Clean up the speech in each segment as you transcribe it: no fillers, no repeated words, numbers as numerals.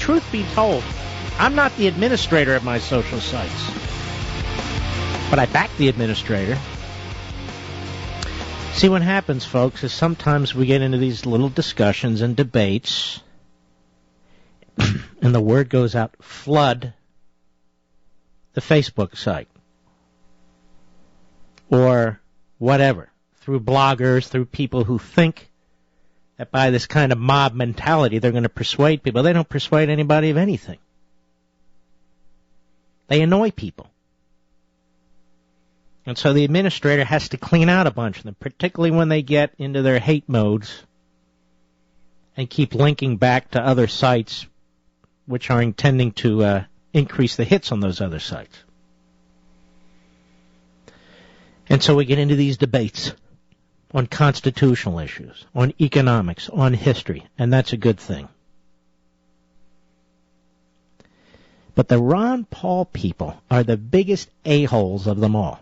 truth be told, I'm not the administrator of my social sites. But I back the administrator. See, what happens, folks, is sometimes we get into these little discussions and debates, and the word goes out, flood the Facebook site. Or whatever, through bloggers, through people who think that by this kind of mob mentality they're going to persuade people. They don't persuade anybody of anything. They annoy people. And so the administrator has to clean out a bunch of them, particularly when they get into their hate modes and keep linking back to other sites which are intending to increase the hits on those other sites. And so we get into these debates on constitutional issues, on economics, on history, and that's a good thing. But the Ron Paul people are the biggest a-holes of them all.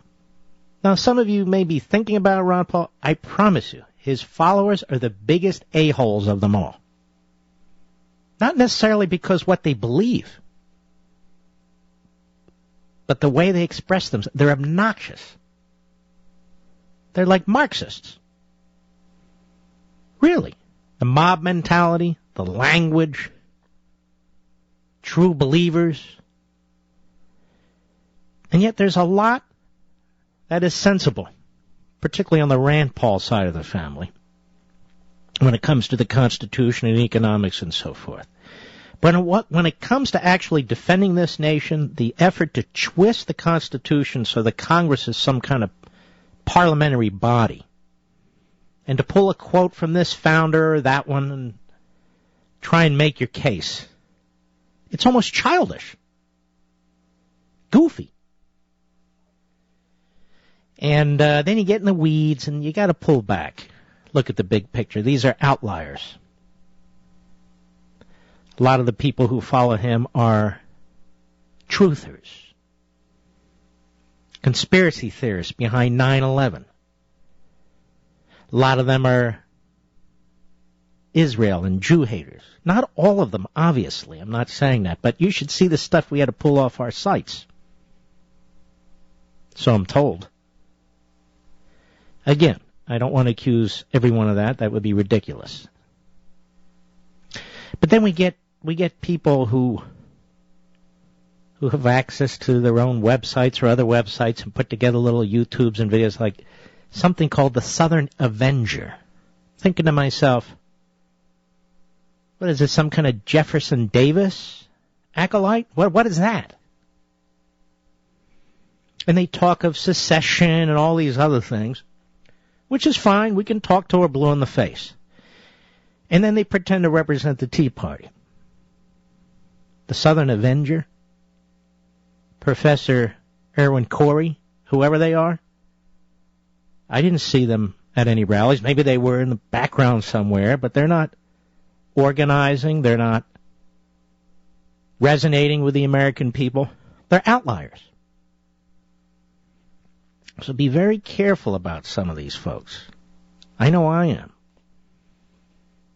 Now, some of you may be thinking about Ron Paul. I promise you, his followers are the biggest a-holes of them all. Not necessarily because what they believe, but the way they express themselves. They're obnoxious. They're like Marxists. Really. The mob mentality, the language, true believers. And yet there's a lot that is sensible, particularly on the Rand Paul side of the family, when it comes to the Constitution and economics and so forth. But when it comes to actually defending this nation, the effort to twist the Constitution so the Congress is some kind of parliamentary body, and to pull a quote from this founder or that one and try and make your case, it's almost childish, goofy. And then you get in the weeds, and you got to pull back. Look at the big picture. These are outliers. A lot of the people who follow him are truthers, conspiracy theorists behind 9/11. A lot of them are Israel and Jew haters. Not all of them, obviously. I'm not saying that. But you should see the stuff we had to pull off our sites. So I'm told. Again, I don't want to accuse everyone of that. That would be ridiculous. But then we get people who have access to their own websites or other websites and put together little YouTubes and videos like something called the Southern Avenger. Thinking to myself, what is this, some kind of Jefferson Davis acolyte? What is that? And they talk of secession and all these other things, which is fine. We can talk till we're blue in the face. And then they pretend to represent the Tea Party. The Southern Avenger, Professor Erwin Corey, whoever they are. I didn't see them at any rallies. Maybe they were in the background somewhere, but they're not organizing. They're not resonating with the American people. They're outliers. So be very careful about some of these folks. I know I am.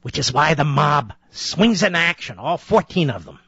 Which is why the mob swings in action, all 14 of them.